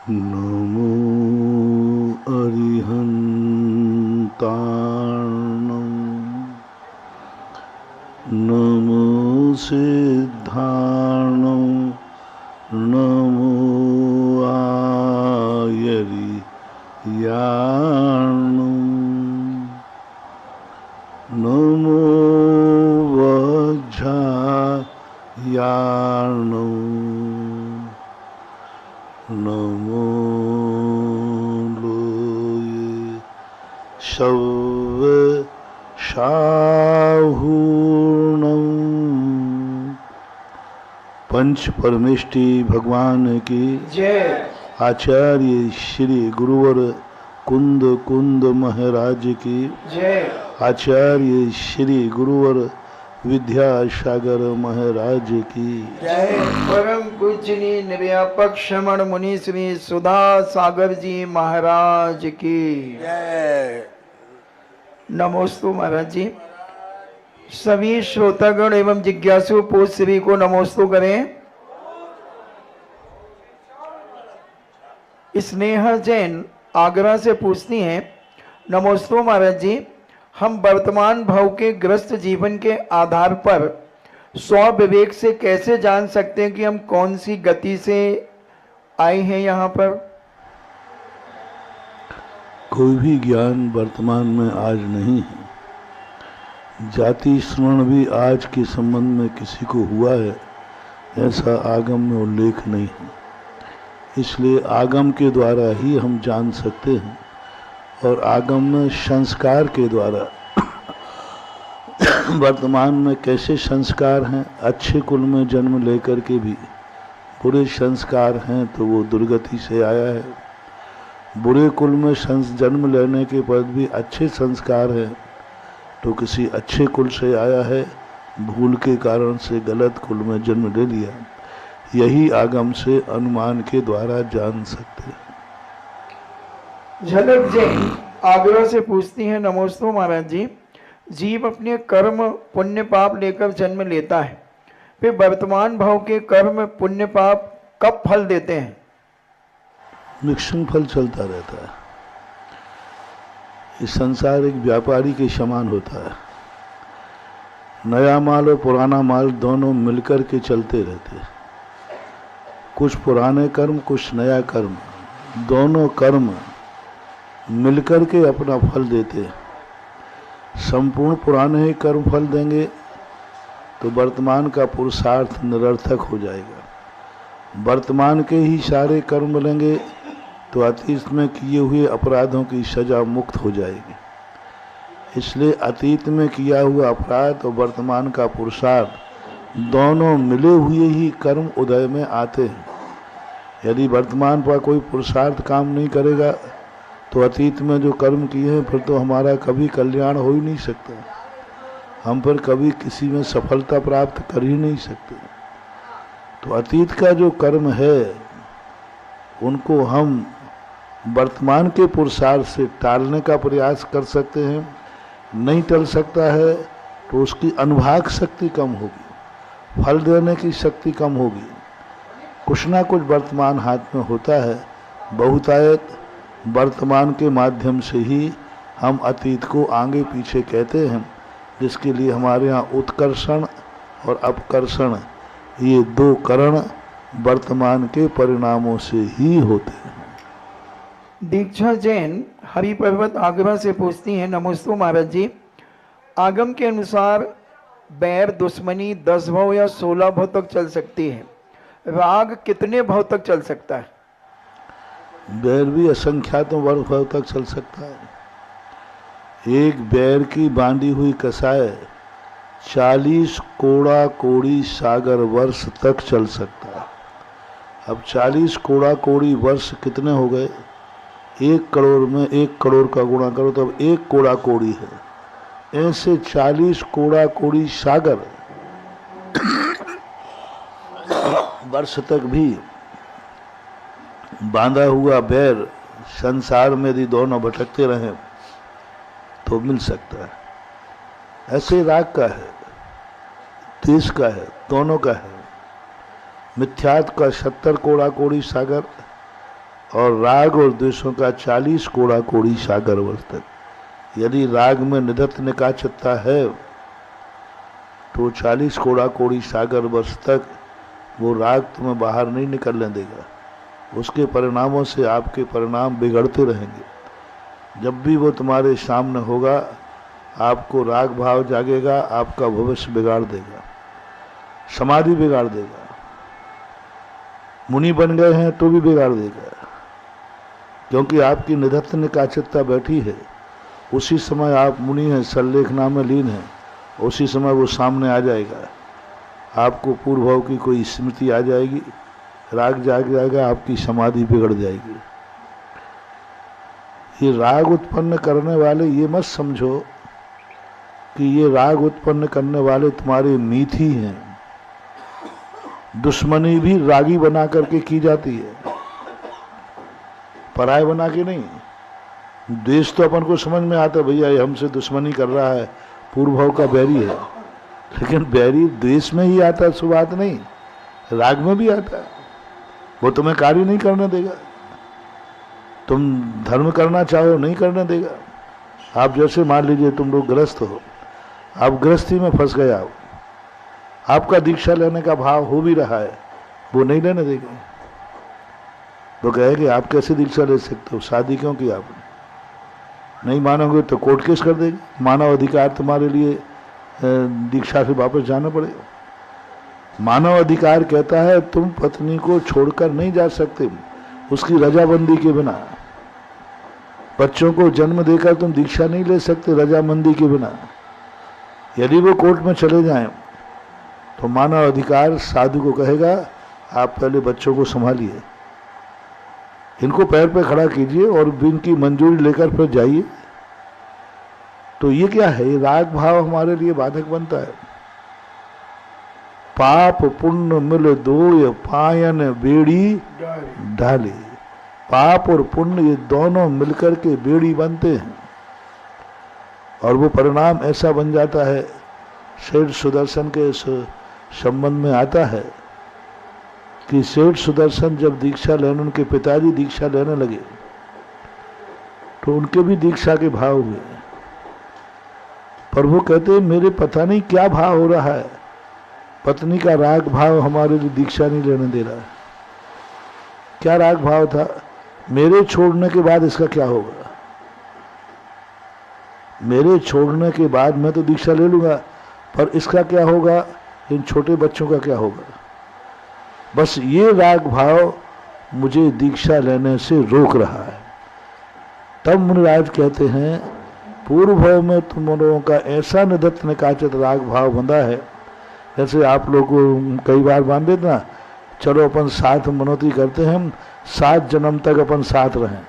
नमो अरिहन्ताणं नमो सिद्धाणं नमो आयर्याणं नमो वज्रायाणं नमो लोये शव्यशाहूर्णं। पंच परमेष्टि भगवान की जय। आचार्य श्री गुरुवर कुंद कुंद महाराज की जय। आचार्य श्री गुरुवर विद्यासागर महाराज की जय। परम पूजनीय निर्व्यापक श्रमण मुनि श्री सुधा सागर जी महाराज की जय। नमोस्तु महाराज जी। सभी श्रोतागण एवं जिज्ञासु पूज सभी को नमोस्तु करें। स्नेहा जैन आगरा से पूछती हैं, नमोस्तु महाराज जी, हम वर्तमान भाव के ग्रस्त जीवन के आधार पर स्व विवेक से कैसे जान सकते हैं कि हम कौन सी गति से आए हैं यहाँ पर? कोई भी ज्ञान वर्तमान में आज नहीं है। जाति स्मरण भी आज के संबंध में किसी को हुआ है ऐसा आगम में उल्लेख नहीं है। इसलिए आगम के द्वारा ही हम जान सकते हैं और आगम में संस्कार के द्वारा वर्तमान में कैसे संस्कार हैं, अच्छे कुल में जन्म लेकर के भी बुरे संस्कार हैं तो वो दुर्गति से आया है। बुरे कुल में जन्म लेने के बाद भी अच्छे संस्कार हैं तो किसी अच्छे कुल से आया है, भूल के कारण से गलत कुल में जन्म ले लिया। यही आगम से अनुमान के द्वारा जान सकते हैं। झलक जैन आगरा से पूछती हैं, नमोस्तु महाराज जी, जीव अपने कर्म पुण्य पाप लेकर जन्म लेता है, वे वर्तमान भाव के कर्म पुण्य पाप कब फल देते हैं? मिक्सिंग फल चलता रहता है। इस संसार एक व्यापारी के समान होता है। नया माल और पुराना माल दोनों मिलकर के चलते रहते हैं। कुछ पुराने कर्म कुछ नया कर्म, दोनों कर्म मिलकर के अपना फल देते हैं। संपूर्ण पुराने ही कर्म फल देंगे तो वर्तमान का पुरुषार्थ निरर्थक हो जाएगा। वर्तमान के ही सारे कर्म लेंगे तो अतीत में किए हुए अपराधों की सजा मुक्त हो जाएगी। इसलिए अतीत में किया हुआ अपराध और वर्तमान का पुरुषार्थ दोनों मिले हुए ही कर्म उदय में आते हैं। यदि वर्तमान पर कोई पुरुषार्थ काम नहीं करेगा तो अतीत में जो कर्म किए हैं फिर तो हमारा कभी कल्याण हो ही नहीं सकता। हम पर कभी किसी में सफलता प्राप्त कर ही नहीं सकते। तो अतीत का जो कर्म है उनको हम वर्तमान के पुरुषार्थ से टालने का प्रयास कर सकते हैं। नहीं टल सकता है तो उसकी अनुभाग शक्ति कम होगी, फल देने की शक्ति कम होगी। कुछ ना कुछ वर्तमान हाथ में होता है। बहुतायत वर्तमान के माध्यम से ही हम अतीत को आगे पीछे कहते हैं, जिसके लिए हमारे यहाँ उत्कर्षण और अपकर्षण ये दो करण वर्तमान के परिणामों से ही होते हैं। दीक्षा जैन हरि पर्वत आगरा से पूछती हैं, नमोस्तु महाराज जी, आगम के अनुसार बैर दुश्मनी 10 भाव या 16 भाव तक चल सकती है, राग कितने भाव तक चल सकता है? बैर भी असंख्यातों वर्ष भाव तक चल सकता है। एक बैर की बांधी हुई कसाय 40 कोड़ा कोड़ी सागर वर्ष तक चल सकता है। अब 40 कोड़ा कोड़ी वर्ष कितने हो गए? 1 करोड़ में 1 करोड़ का गुणा करो तब 1 कोड़ा कोड़ी है। ऐसे 40 कोड़ा कोड़ी सागर वर्ष तक भी बांधा हुआ बैर संसार में यदि दोनों भटकते रहें तो मिल सकता है। ऐसे राग का है, देश का है, दोनों का है। मिथ्यात्व का 70 कोड़ा कोड़ी सागर और राग और द्वेषों का 40 कोड़ा कोड़ी सागर वर्ष तक। यदि राग में निधत्त निकाचता है तो 40 कोड़ा कोड़ी सागर वर्ष तक वो राग तुम्हें बाहर नहीं निकलने देगा। उसके परिणामों से आपके परिणाम बिगड़ते रहेंगे। जब भी वो तुम्हारे सामने होगा आपको राग भाव जागेगा, आपका भविष्य बिगाड़ देगा, समाधि बिगाड़ देगा। मुनि बन गए हैं तो भी बिगाड़ देगा, क्योंकि आपकी निधत्त निकाचकता बैठी है। उसी समय आप मुनि हैं, सल्लेखना में लीन हैं, उसी समय वो सामने आ जाएगा। आपको पूर्व भाव की कोई स्मृति आ जाएगी, राग जाग जाएगा, आपकी समाधि बिगड़ जाएगी। ये राग उत्पन्न करने वाले, ये मत समझो कि ये राग उत्पन्न करने वाले तुम्हारे मीथी हैं। दुश्मनी भी रागी बना करके की जाती है, पराय बना के नहीं। द्वेष तो अपन को समझ में आता है, भैया ये हमसे दुश्मनी कर रहा है, पूर्व भाव का बैरी है। लेकिन बैरी द्वेष में ही आता है, सो बात नहीं, राग में भी आता है। वो तुम्हें कार्य नहीं करने देगा, तुम धर्म करना चाहो नहीं करने देगा। आप जैसे मान लीजिए तुम लोग गृहस्थ हो, आप गृहस्थी में फंस गए, आपका दीक्षा लेने का भाव हो भी रहा है, वो नहीं लेने देगा। तो कहेंगे आप कैसे दीक्षा ले सकते हो, शादी क्यों की आपने? नहीं मानोगे तो कोर्ट केस कर देगी, मानव अधिकार तुम्हारे लिए दीक्षा से वापस जाना पड़ेगा। मानव अधिकार कहता है तुम पत्नी को छोड़कर नहीं जा सकते उसकी रजामंदी के बिना। बच्चों को जन्म देकर तुम दीक्षा नहीं ले सकते रजामंदी के बिना। यदि वो कोर्ट में चले जाएं तो मानव अधिकार साधु को कहेगा आप पहले बच्चों को संभालिए, इनको पैर पे खड़ा कीजिए और इनकी मंजूरी लेकर फिर जाइए। तो ये क्या है, ये राग भाव हमारे लिए बाधक बनता है। पाप पुण्य मिल दो पायन बेड़ी ढाले। पाप और पुण्य ये दोनों मिलकर के बेड़ी बनते हैं और वो परिणाम ऐसा बन जाता है। सेठ सुदर्शन के संबंध में आता है कि सेठ सुदर्शन जब दीक्षा लेने, उनके पिताजी दीक्षा लेने लगे तो उनके भी दीक्षा के भाव हुए, पर वो कहते मेरे पता नहीं क्या भाव हो रहा है, पत्नी का राग भाव हमारे लिए दीक्षा नहीं लेने दे रहा है। क्या राग भाव था, मेरे छोड़ने के बाद इसका क्या होगा, मेरे छोड़ने के बाद मैं तो दीक्षा ले लूंगा पर इसका क्या होगा, इन छोटे बच्चों का क्या होगा। बस ये राग भाव मुझे दीक्षा लेने से रोक रहा है। तब मुनिराज कहते हैं पूर्व भाव में तुम लोगों का ऐसा निधत्त निकाचित राग भाव बंधा है, जैसे आप लोग कई बार बांध देते ना, चलो अपन साथ मनौती करते हैं, 7 जन्म तक अपन साथ रहें।